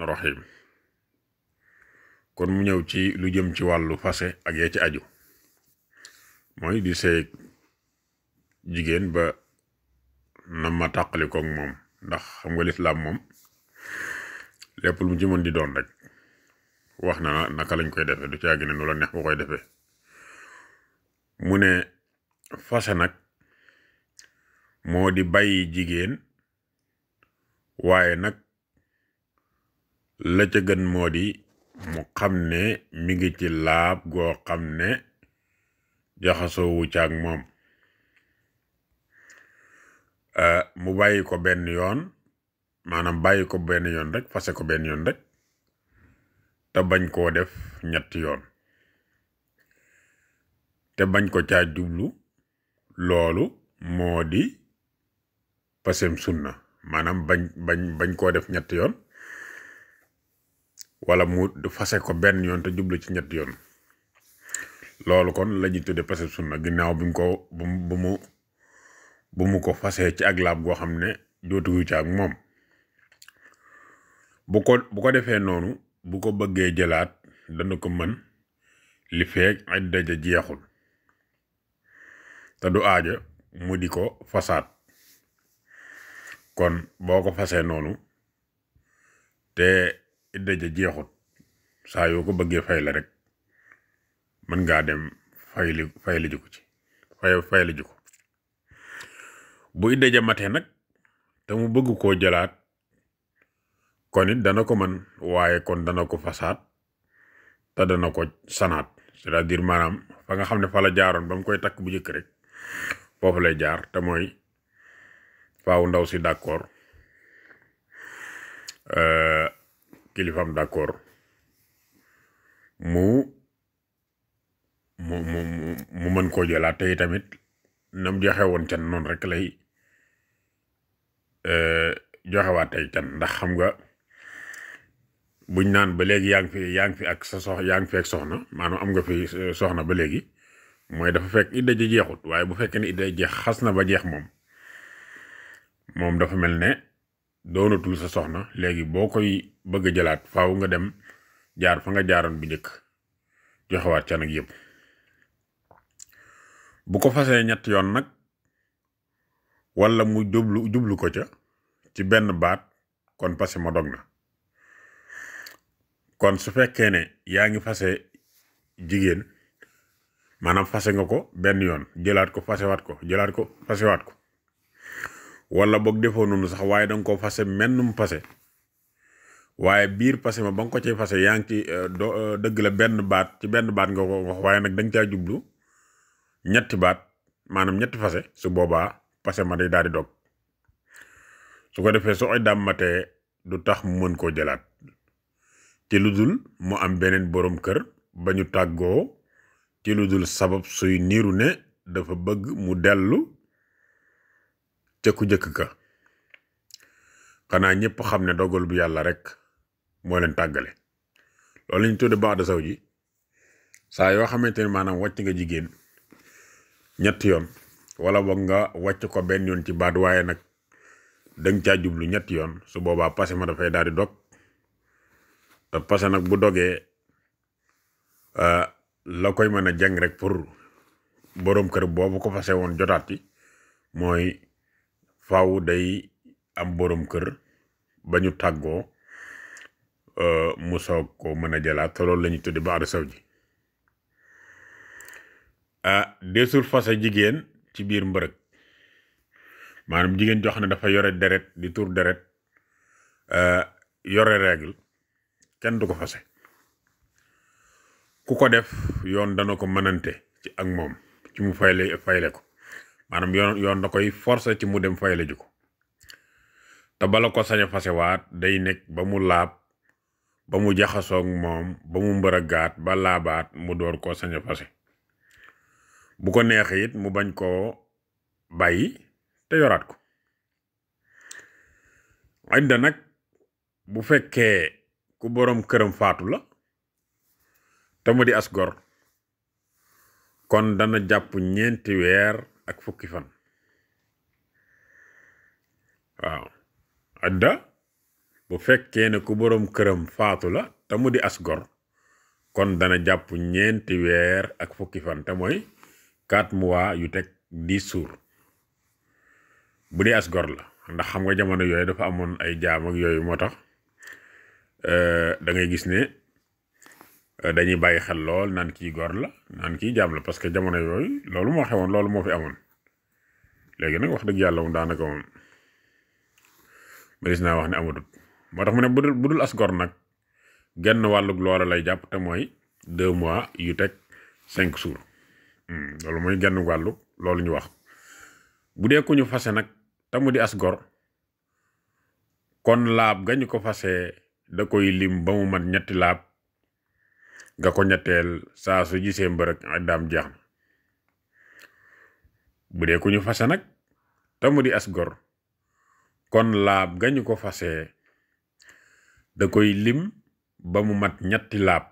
rahim kon mu ñëw ci lu jëm ci wàllu fase ak ya ci aju mooy di sëy jigéen ba na ma tàqali koog moom ndax xam nga lislaam moom lépp lu mu ci mën di doon rek wax na naka lañ koy defee du ci àgg ne nu la neex ba koy defee mu ne fase nag moo di bàyyi jigéen waaye nag la ca gën moo di mu xam ne mi ngi ci laab goo xam ne jaxasoo wu caag moom mu bàyyi ko benn yoon maanaam bàyyi ko benn yoon rek fase ko benn yoon rek te bañ koo def ñetti yoon te bañ ko caa jublu loolu moo di pasem sunna maanaam bañ koo def ñetti yoon wala mu fase ko benn yoon te jublu ci ñetti yoon loolu kon la ñuy tudde pasem sunna ginnaaw bi mu ko bu mu ko fasee ci ak laab goo xam ne jootuwu ci ak moom bu ko defee noonu bu ko bëggee jëlaat dana ko mën li feeg idda ja jeexul te du aaja mu di ko fasaat kon boo ko fasee noonu te idda ja jeexut saa yoo ko bëggee fay la rek mën ngaa dem fayli ji ko ci fayli ji ko bu idda ja matee nag te mu bëgg koo jëlaat kon it dana ko mën waaye kon dana ko fasaat te dana ko sanaat c'est-à-dire maanaam fa nga xam ne fa la jaaroon ba mu koy takk bu njëkk rek foofu lay jaar te mooy faaw ndaw si d'accord kilifam d'accord mu mën koo jëlaat te tamit nam joxe woon can noonu rek lay joxewaat tey can ndax xam nga buñ naan ba léegi yaa ngi fi ak sa yaa ngi fi ak soxna maanaam am nga fi soxna ba léegi mooy dafa fekk idda ji jeexut waaye bu fekkee ne idda jeex xas na ba jeex moom dafa mel ne doonatul sa soxna léegi boo koy bëgg a jëlaat faaw nga dem jaar fa nga jaaroon bu njëkk joxewaat can ak yëpp bu ko fasee ñett yoon nag wala mu jublu ko ca ci benn baat kon passé ma dog na kon su fekkee ne yaa ngi fase jigéen maanaam fase nga ko benn yoon jëlaat ko fasewaat ko jëlaat ko fasewaat ko wala boog defoo noonu sax waaye danga ko fase mennum fase waaye biir fase ma ba nga ko ci fase yaa ngi ci dëgg la benn baat nga ko wax waaye nag danga caa jublu ñetti baat maanaam ñetti fase su boobaa fase ma day daal di dog su ko defee su ay daam matee du tax mu mën koo jëlaat ci lu dul mu am beneen boroom kër ba ñu tàggoo ci lu dul sabab suy niiru ne dafa bëgg mu dellu ca ku jëkk ka xanaa ñëpp xam ne dogal bu yàlla rek moo leen tàggale loolu lañu tudde ba'da zawji saa yoo xamante ne maanaam wàcc nga jigéen ñetti yoon wala boog nga wàcc ko benn yoon ci baat waaye nag danga caa jublu ñetti yoon su boobaa passé ma dafay daal di dog te passé nag bu dogee la koy mën a jàng rek pour boroom kër boobu ko fase woon jotaat ci mooy faaw day am boroom kër ba ñu tàggoo mu soog ko mën a jëlaat te loolu la ñuy tuddi ba'da zawji deesul fase jigéen ci biir mbërëg maanaam jigéen joo xam ne dafa yore deret di tur deret yore règle kenn du ko fase ku ko def yoon dana ko mënante ci ak moom ci mu fayle ko maanaam yoon da koy forcer ci mu dem fayle ji ko te bala ko sañ a fasewaat day nekk ba mu laab ba mu jaxasoog moom ba mu mbërëgaat ba laabaat mu door koo sañ a fase bu ko neexee it mu bañ koo bàyyi te yoraat ko idda nag bu fekkee ku boroom këram faatu la te mu di as gor kon dana jàpp 4 weer ak fukki fan waaw idda bu fekkee ne ku boroom këram faatu la te mu di as gor kon dana jàpp 4 weer ak fukki fan te mooy 4 mois yu teg 10 jours bu dee as gor la ndax xam nga jamono yooyu dafa amoon ay jaam ak yooyu moo tax da ngay gis ne dañuy bàyyi xel lool naan kii gor la naan kii jaam la parce que jamono yooyu loolu moo xewoon loolu moo fi amoon léegi nag wax dëgg yàlla moom daanaka moom mënees naa wax ne amatut moo tax mu ne bu dul as gor nag genn wàllug loola lay jàpp te mooy 2 mois yu teg 5 jours loolu mooy genn wàllug loolu ñu wax bu dee ku ñu fase nag te mu di as gor kon laab ga ñu ko fase da koy lim ba mu mat 3 laab nga ko ñetteel saa su gisee mbërëg iddaam jeex na bu dee ku ñu fase nag te mu di as gor kon laab ga ñu ko fase da koy lim ba mu mat 3 laab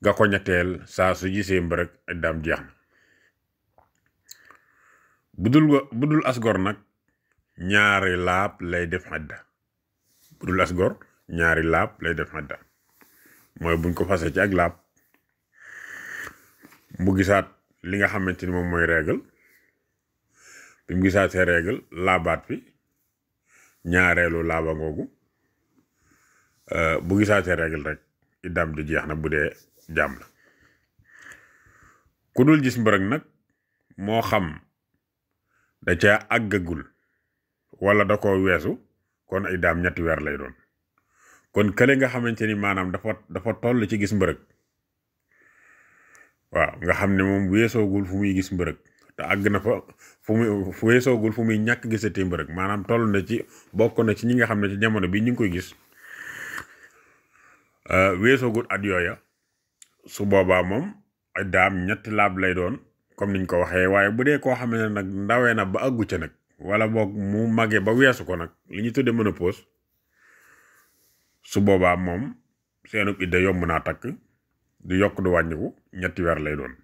nga ko ñetteel saa su gisee mbërëg iddaam jeex na bu dul as gor nag 2 laab lay def idda bu dul as gor 2 laab lay def idda mooy buñ ko fase ci ak laab mu gisaat li nga xamante ni moom mooy règle bi mu gisaatee règle laabaat fi ñaareelu laaba ngoogu bu gisaatee règle rek iddaam di jeex na bu dee jaam la ku dul gis mbërëg nag moo xam da ca àggagul wala da ko weesu kon iddaam 3 weer lay doon kon kële nga xamante ni maanaam dafa toll ci gis mbërëg waaw nga xam ne moom weesoogul fu muy gis mbërëg te àgg na fa fu weesoogul fu muy ñàkk gisati mbërëg maanaam toll na ci bokk na ci ñi nga xam ne ci jamono bi ñu ngi koy gis weesoogul at yooya su boobaa moom iddaam 3 laab lay doon comme niñ ko waxee waaye bu dee koo xam ne nag ndawee na ba àggu ca nag wala boog mu màggee ba weesu ko nag li ñu tudde ménopause su boobaa moom seenub idda yomb naa takk du yokk du wàññiku 3 weer lay doon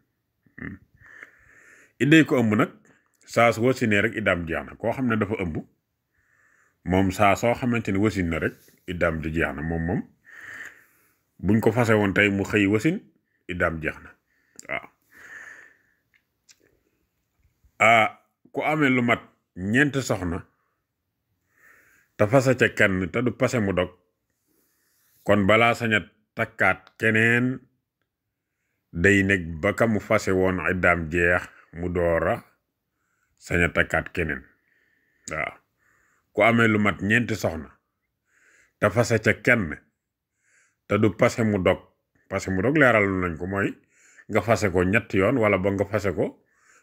idda yi ko ëmb nag saa su wasinee rek iddaam jeex na koo xam ne dafa ëmb moom saa soo xamante ni wasin na rek iddaam di jeex na moom buñ ko fase woon tey mu xëy wasin iddaam jeex na waaw ku amee lu mat 4 soxna te fase ca kenn te du pase mu dog kon balaa saña takkaat keneen day nekk ba ka mu fase woon iddaam jeex mu doora saña takkaat keneen waaw ku amee lu mat 4 soxna te fase ca kenn te du pase mu dog leeral nañ ko mooy nga fase ko 3 yoon wala ba nga fase ko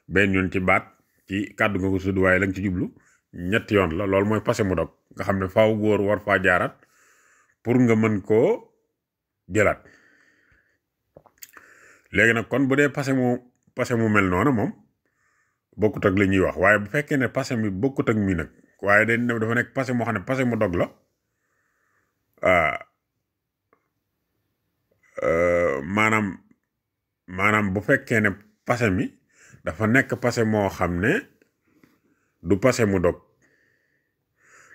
benn yoon ci baat ci kàddu nga ko sudd waaye lañ ci jublu 3 yoon la loolu mooy pase mu dog nga xam ne faaw góor war faa jaaraat pour nga mën koo jëlaat léegi nag kon bu dee pase mu mel noonu moom bokkut ak li ñuy wax waaye bu fekkee ne pase mi bokkut ak mi nag waaye dafa nekk pase moo xam ne pase mu dog la maanaam bu fekkee ne pase mi dafa nekk pase moo xam ne du pase mu dog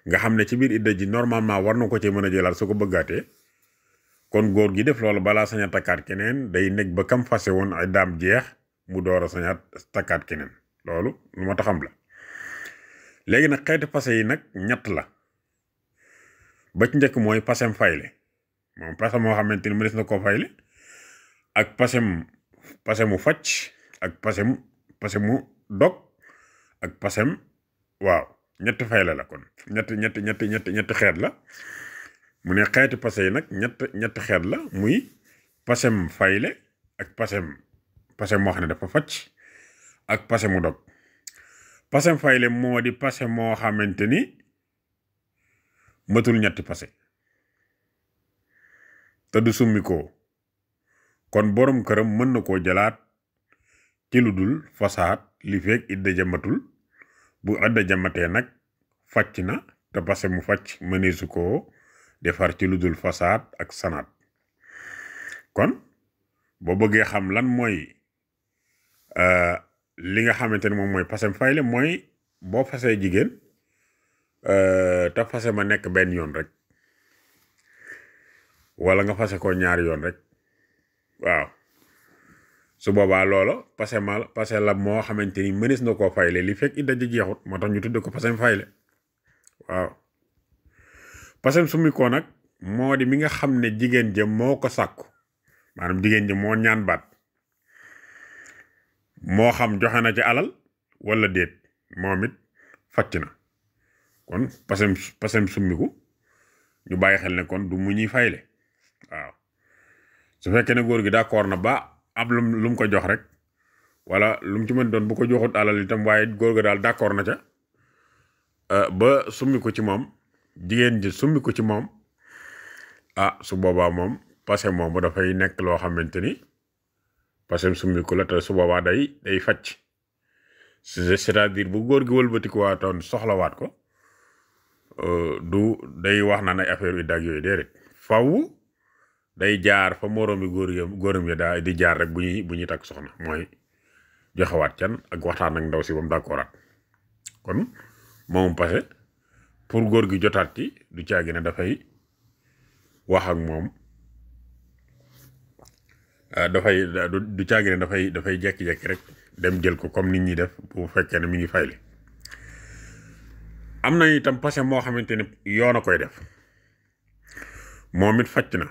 nga xam ne ci biir idda ji normalement war na ko ci mën a jëlaat su ko bëggaatee kon góor gi def loolu balaa saña takkaat keneen day nekk ba kam fase woon ay daam jeex mu door a saña takkaat keneen loolu lu ma taxam la léegi nag xeeti pase yi nag 3 la ba ci njëkk mooy pasem fayle moom pase moo xamante ni mënees na koo fayle ak pase mu facc ak pase mu dog ak pasem waaw 3 fayle la kon ñetti xeet la mu ne xeeti pase yi nag ñetti xeet la muy pasem fayle ak pasem moo xam ne dafa facc ak pase mu dog pasem fayle moo di pase moo xamante ni matul 3 pase te du summi ko kon borom këram mën na koo jëlaat ci lu dul fasaat li feeg idda jamatul bu idda jamatee nag facc na te pase mu facc mëneesu koo defar ci lu dul fasaat ak sanaat kon boo bëggee xam lan mooy li nga xamante ne moom mooy pasem fayle mooy boo fasee jigéen te fase ma nekk benn yoon rek wala nga fase ko ñaari yoon rek waaw su boobaa loola pase la moo xamante ni mënees na koo fayle li fekk idda ji jeexut moo tax ñu tudd ko pasem fayle waaw pasem summi ko nag moo di mi nga xam ne jigéen ja moo ko sàkku maanaam jigéen ja moo ñaan baat moo xam joxe na ci alal wala déet moom it facc na kon pasem summiku ñu bàyyi xel ne kon du mu ñuy fayle waaw su fekkee ne góor gi d'accord na ba am lu mu ko jox rek wala lu mu ci mën doon bu ko joxut alal itam waaye góor ga daal d'accord na ca ba summi ko ci moom jigéen ji summi ko ci moom su boobaa moom passé moom dafay nekk loo xamante ni passé summi ko la te su boobaa day facc c'est-à-dire bu góor gi wëlbatiku waatoon soxlawaat ko du day wax naan ay affaire yu dag yooyu déedéet faw day jaar fa moroomi góoram ya daa di jaar rek bu ñuy takk soxna mooy joxewaat can ak waxtaan ak ndaw si ba mu d'accordaat kon moomu passé pour góor gi jotaat ci du caagi ne dafay wax ak moom du caagi ne dafay jekki-jekki rek dem jël ko comme nit ñi def bu fekkee ne mi ngi fayle am na itam passé moo xamante ne yoon a koy def moom it facc na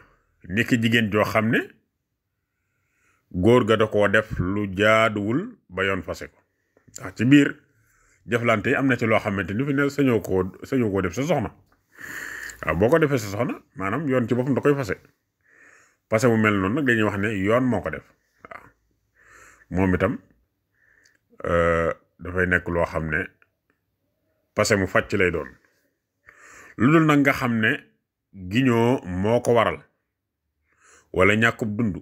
ni ki jigéen joo xam ne góor ga da koo def lu jaaduwul ba yoon fase ko ndax ci biir jëflante yi am na ci loo xamante ni fi ne sañoo koo def sa soxna waaw boo ko defee sa soxna maanaam yoon ci boppam da koy fase parce que mu mel noonu nag dañuy wax ne yoon moo ko def waaw moom itam dafay nekk loo xam ne parce que mu fàcc lay doon lu dul nag nga xam ne giñoo moo ko waral wala ñàkkub dund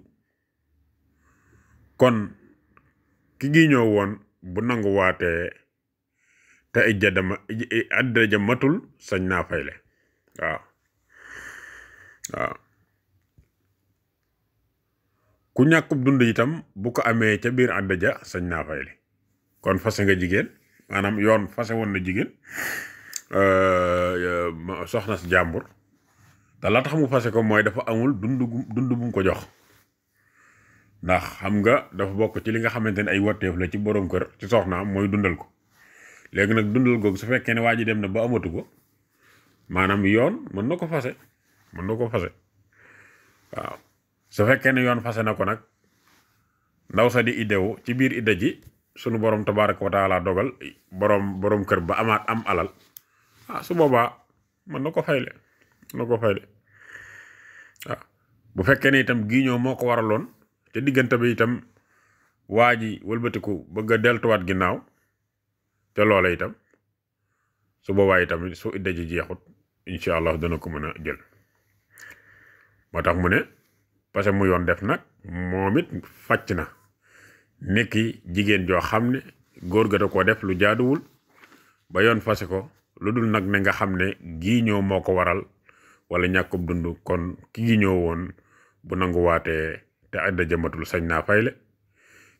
kon ki giñoo woon bu nangu waatee te idda ja matul sañ naa fayle waaw ku ñàkkub dund itam bu ko amee ca biir idda ja sañ naa fayle kon fase nga jigéen maanaam yoon fase woon na jigéen soxna si jàmbur te la tax mu fase ko mooy dafa amul dund bu mu ko jox ndax xam nga dafa bokk ci li nga xamante ne ay watteef la ci borom kër ci soxnaam mooy dundal ko léegi nag dundal googu su fekkee ne waa ji dem na ba amatu ko maanaam yoon mën na ko fase waaw su fekkee ne yoon fase na ko nag ndaw sa di iddewu ci biir idda ji sunu borom tabaaraka wa taala dogal borom kër ba am alal su boobaa mën na ko fayle waaw bu fekkee ne itam giiñoo moo ko waraloon te diggante bi itam waa ji wëlbatiku bëgg a deltuwaat ginnaaw te loola itam su boobaa itam su idda ji jeexut incha allah dana ko mën a jël moo tax mu ne parce que mu yoon def nag moom it fàcc na nekki jigéen joo xam ne góor ga da koo def lu jaaduwul ba yoon fase ko lu dul nag ne nga xam ne giiñoo moo ko waral wala ñàkkub dund kon ki giiñoo woon bu nanguwaatee te idda ja matul sañ naa fayle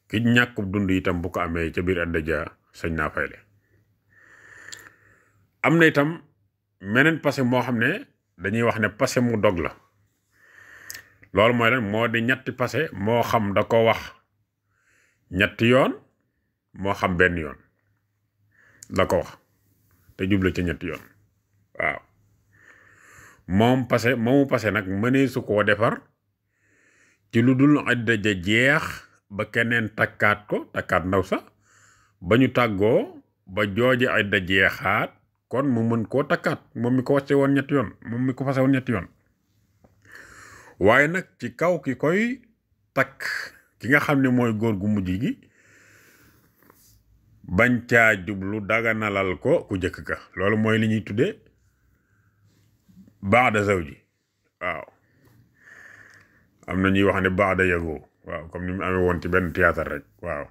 ki ñàkkub dund itam bu ko amee ca biir idda ja sañ naa fayle am na itam meneen passé moo xam ne dañuy wax ne passé mu dog la loolu mooy lan moo di ñetti passé moo xam da ko wax ñetti yoon moo xam benn yoon la ko wax te juble ca ñetti yoon waaw moomu passé nag mënee su koo defar ci lu dul idda ja jeex ba keneen takkaat ndaw sa ba ñu tàggoo ba jooje idda jeexaat kon mu mën koo takkaat moom mi ko wacce woon ñetti yoon moom mi ko fase woon ñetti yoon waaye nag ci kaw ki koy takk ki nga xam ne mooy góor gu mujj gi bañ caa jublu daganalal ko ku jëkk ka loolu mooy li ñuy tuddee baada zawji waaw am na ñuy wax ne baada yagoo waaw comme ni mu amee woon ci benn théâtre rek waaw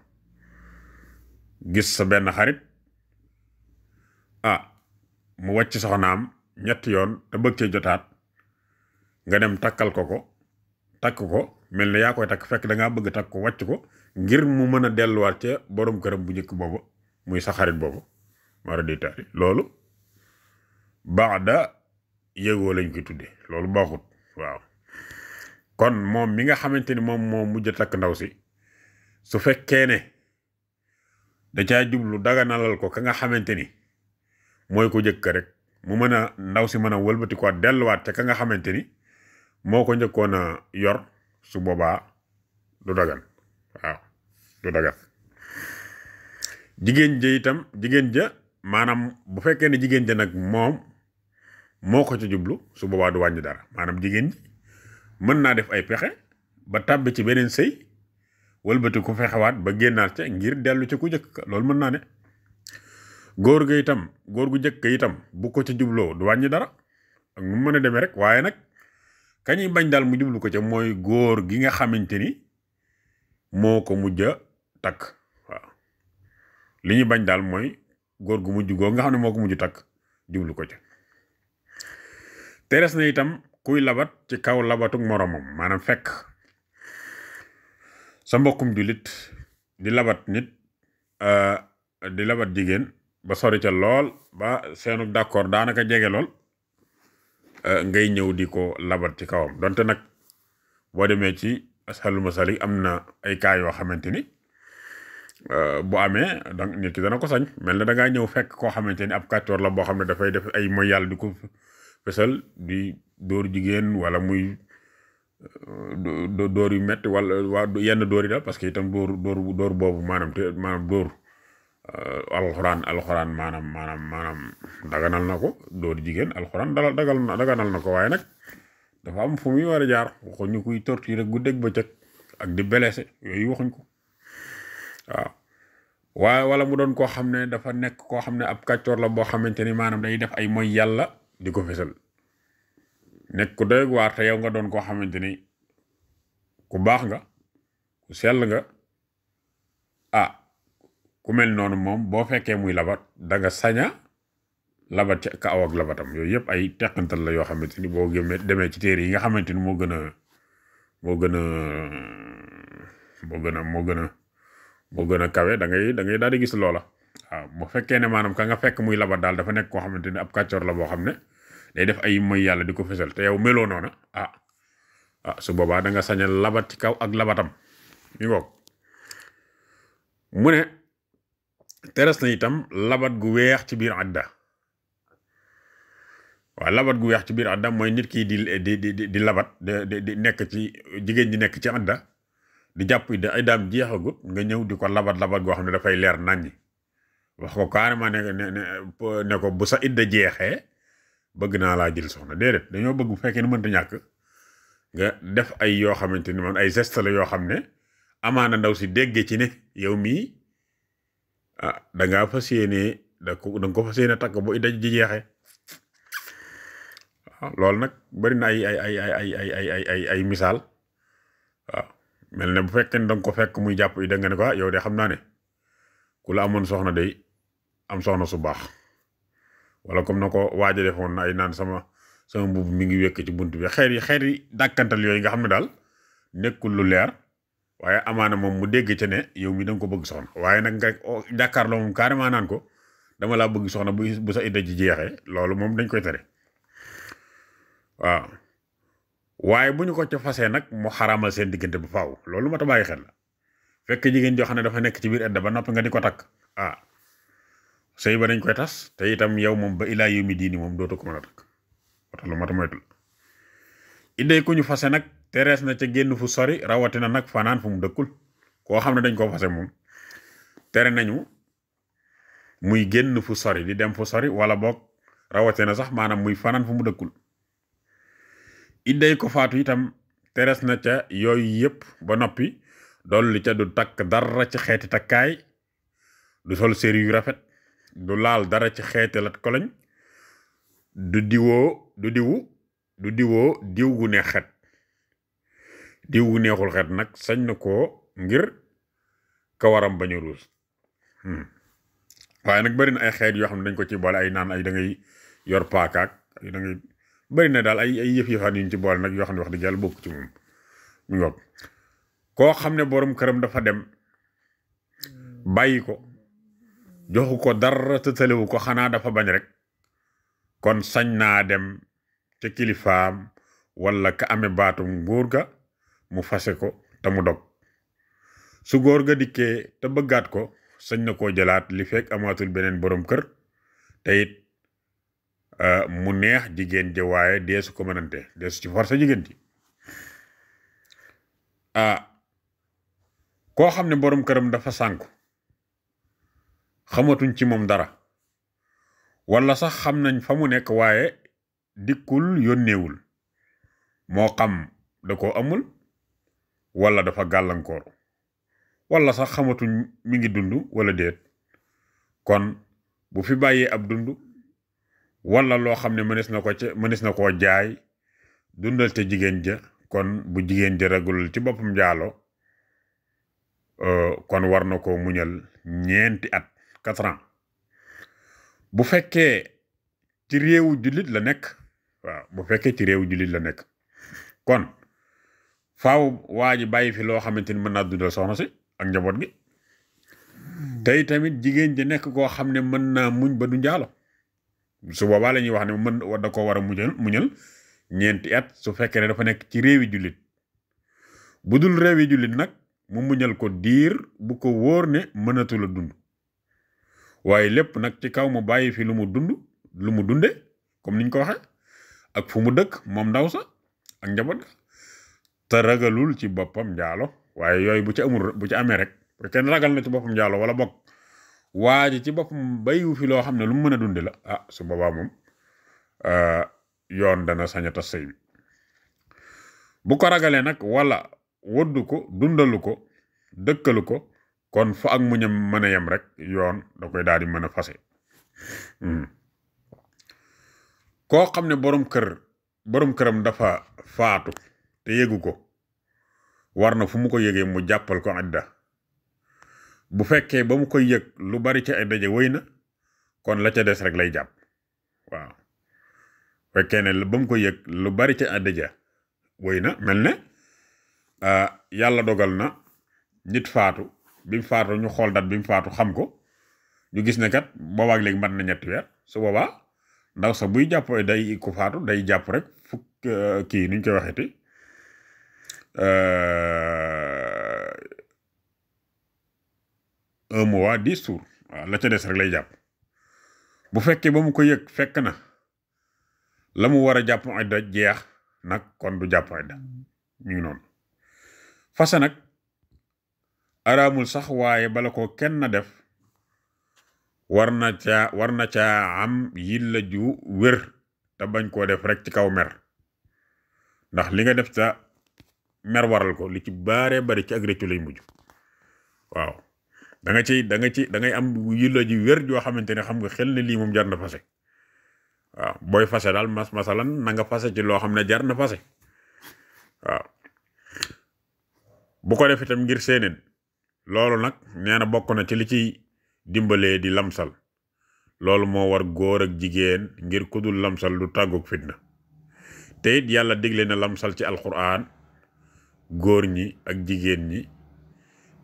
gis sa benn xarit mu wàcc soxnaam ñetti yoon te bëgg cee jotaat nga dem takk ko mel ne yaa koy takk fekk da ngaa bëgg takk ko wàcc ko ngir mu mën a delluwaat ca borom këram bu njëkk boobu muy sa xarit boobu mara di taali loolu baada yëgoo lañ koy tudde loolu baaxut. waaw kon moom mi nga xamante ni moom moo mujj takk ndaw si su fekkee ne da caa jublu daganalal ko ka nga xamante ni mooy ko jëkk rek mu mën a ndaw si mën a wëlbati ko delluwaat ca ka nga xamante ni moo ko njëkkoon a yor su boobaa du dagan. waaw du dagan. jigéen ja maanaam bu fekkee ne jigéen ja nag moom moo ko ci jublu su boobaa du wàññi dara. maanaam jigéen ji mën naa def ay pexe ba tàbbi ci beneen sëy wëlbati ku fexewaat ba génnaat ca ngir dellu ci ku jëkk loolu mën naa ne. góor gu jëkk itam bu ko ci jubloo du wàññi dara ak nu mën a demee rek. waaye nag kañuy bañ daal mu jublu ko ca mooy góor gi nga xamante ni moo ko mujj a takk. waaw li ñu bañ daal mooy góor gu mujj goo nga xam ne moo ko mujj takk jublu ko ca. teres na itam kuy labat ci kaw labatuk moromam maanaam fekk sa mbokkum jullit di labat nit di labat jigéen ba sori ca lool ba seenu d'accord daanaka jege lool ngay ñëw di ko labat ci kawam. donte nag boo demee ci ashalul masalik am na ay cas yoo xamante ni bu amee donc nit ki dana ko sañ. mel na da ngaa ñëw fekk koo xamante ni ab kàccoor la boo xam ne dafay def ay mooy yàlla di ko fesal di dóor jigéen wala muy dóor yu metti wala yenn dóor yi daal parce que itam dóor boobu maanaam dóor alxuraan maanaam daganal na ko. dóor jigéen alxuraan daganal na ko waaye nag dafa am fu muy war a jaar. waxuñ ñu kuy torturer guddeeg bëccëg ak di blessé yooyu waxuñ ko. waaw waaye wala mu doon koo xam ne dafa nekk koo xam ne ab kàccoor la boo xamante ni maanaam day def ay mooy yàlla di ko fesal nekk ku doy waar te yow nga doon koo xamante ni ku baax nga ku sell nga ku mel noonu moom boo fekkee muy labat danga saña labat ci kaw ak labatam. yooyu yëpp ay teqantal la yoo xamante ni boo demee ci téere yi nga xamante ni moo gën a kawe da ngay daal di gis loola. waaw bu fekkee ne maanaam ka nga fekk muy labat daal dafa nekk koo xamante ni ab kàccoor la boo xam ne day def ay mooy yàlla di ko fesal te yow meloo noona su boobaa da nga sañ a labat ci kaw ak labatam. mi ngoog mu ne teres na itam labat gu weex ci biir adda. waaw labat gu weex ci biir adda mooy nit ki di labat di nekk ci jigéen ji nekk ci adda di jàpp ay daam jeexagut nga ñëw di ko labat goo xam ne dafay leer naññi wax ko carrément ne ko bu sa idda jeexee bëgg naa laa jël soxna. déedéet dañoo bëgg bu fekkee ne mënta ñàkk nga def ay yoo xamante ni man ay geste la yoo xam ne amaana ndaw si déggee ci ne yow mii dangaa fas yéene da nga ko fas yéene takk bu idda ji jeexee. waaw loolu nag bari na ay misaal. waaw mel ne bu fekkee ne danga ko fekk muy jàpp idda nga ne ko yow de xam naa ne ku la amoon soxna day am soxna su baax wala comme na ko waaja defoon na ay naan sama mbubb mi ngi wekk ci bunt bi xeer yi dàkkantal yooyu nga xam ne daal nekkul lu leer waaye amaana moom mu dégg ca ne yow mi danga ko bëgg soxna waaye nag nga jàkkaarloo moom carrément naan ko dama laa bëgg soxna bu sa idda ji jeexee loolu moom dañ koy tere. waaw waaye bu ñu ko ca fasee nag mu xaraamal seen diggante bu faaw loolu ma ta bàyyi xel la. fekk jigéen joo xam ne dafa nekk ci biir idda ba noppi nga di ko takk sëy ba dañ koy tas te itam yow moom ba ilaa yawmi diini moom dootu ko mën a takk wata lu mata moytul. idday ku ñu fase nag terees na ca génn fu sori rawatina nag fanaan fu mu dëkkul. koo xam ne dañ koo fase moom tere nañu muy génn fu sori di dem fu sori wala boog rawatina sax maanaam muy fanaan fu mu dëkkul. idday ko faatu itam terees na ca yooyu yëpp ba noppi dolli ca du takk dara ci xeeti takkaay du sol séri yu rafet du laal dara ci xeeti lat koloñ du diwoo diw gu neex xet. diw gu neexul xet nag sañ na koo ngir kawaram bañ a ruus. waaye nag bari na ay xeet yoo xam ne dañ ko ci boole ay naan ay da ngay yor paakaak ay da ngay bari na daal ay yëf-yëfaan yuñ ci boole nag yoo xam ne wax dëgg yàlla bokk ci moom mu ngoog. koo xam ne borom këram dafa dem bàyyi ko joxu ko dara tëtalewu ko xanaa dafa bañ rek kon sañ naa dem ca kilifaam walla ka amee baatum nguur ga mu fase ko te mu dog su góor ga dikkee te bëggaat ko sañ na koo jëlaat li fekk amaatul beneen borom kër te it mu neex jigéen ja waaye deesu ko mënante deesu ci forcé jigéen ji koo xam ne borom këram dafa sànku xamatuñ ci moom dara walla sax xam nañ fa mu nekk waaye dikkul yónneewul moo xam da ko amul walla dafa gàllankoor walla sax xamatuñ mi ngi dund walla déet kon bu fi bàyyee ab dund walla loo xam ne mënees na koo jaay dundal te jigéen ja kon bu jigéen ja ragul ci boppam njaalo kon war na ko muñal 4 at 4 ans bu fekkee ci réewu jullit la nekk waaw bu fekkee ci réewu jullit la nekk kon faaw waa ji bàyyi fi loo xamante ni mën naa dundal soxna si ak njaboot gi tey tamit jigéen ji nekk koo xam ne mën naa muñ ba du njaalo su boobaa la ñuy wax ne da ko war a muñal 4 at su fekkee ne dafa nekk ci réewi jullit bu dul réewi jullit nag mu muñal ko diir bu ko wóor ne mënatul a dund waaye lépp nag ci kaw mu bàyyi fi lu mu dunde comme niñ ko waxe ak fu mu dëkk moom ndaw sa ak njaboot te ragalul ci boppam njaalo waaye yooyu bu ci amee rek kenn ragal na ci boppam njaalo wala bokk waa ji ci boppam bayu fi loo xam ne lu mu mën a dunde la su boobaa moom yoon dana sañ a tas sëy bi bu ko ragalee nag wala woddu ko dundalu ko dëkkalu ko kon fa ak muñam mën a yem rek yoon da koy daal di mën a fase koo xam ne borom këram dafa faatu te yëgu ko war na fu mu ko yëgee mu jàppal ko idda bu fekkee ba mu koy yëg lu bari ca idda ja wéy na kon la ca des rek lay jàpp waaw fekkee ne ba mu koy yëg lu bari ca idda ja wéy na mel ne yàlla dogal na nit faatu bi mu faatu ñu xool dat bi mu faatu xam ko ñu gis ne kat boobaak léegi mat na 3 weer su boobaa ndaw sax buy jàpp day ku faatu day jàpp rek kii nuñ koy waxeeti 1 mois 10 jours waaw la ca des rek lay jàpp bu fekkee ba mu ko yëg fekk na la mu war a jàpp idda jeex nag kon du jàpp idda ñu ngi noonu fase nag araamul sax waaye bala ko kenn def war na caa am yilla ju wér te bañ koo def rek ci kaw mer ndax li nga def ta mer waral ko li ci baaree bari ci ak réccu lay mujj waaw da ngay am yilla ji wér joo xamante ne xam nga xel ne lii moom jar na fase waaw booy fase daal masalan na nga fase ci loo xam ne jar na fase waaw bu ko def itam ngir seeneen loolu nag nee na bokk na ci li ciy dimbalee di lamsal loolu moo war góor ak jigéen ngir ku dul lamsal du tàggoog fitna te it yàlla digle na lamsal ci alquran góor ñi ak jigéen ñi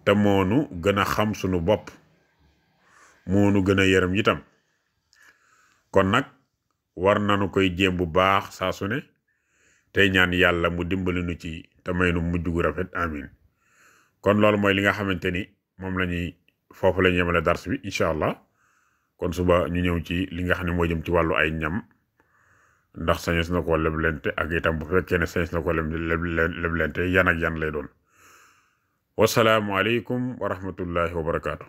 te moonu gën a xam sunu bopp moonu gën a yërëm itam kon nag war nanu koy jéem bu baax saa su ne tey ñaan yàlla mu dimbali nu ci te may nu mujj gu rafet amin kon loolu mooy li nga xamante ni moom la ñuy foofu la ñu yemale dars bi incha allah kon suba ñu ñëw ci li nga xam ne moo jëm ci wàllu ay ñam ndax sañes na ko leblente ak itam bu fekkee ne sañes na ko leblente yan ak yan lay doon wasalaamualeykum wa rahmatullahi wa barakaatu.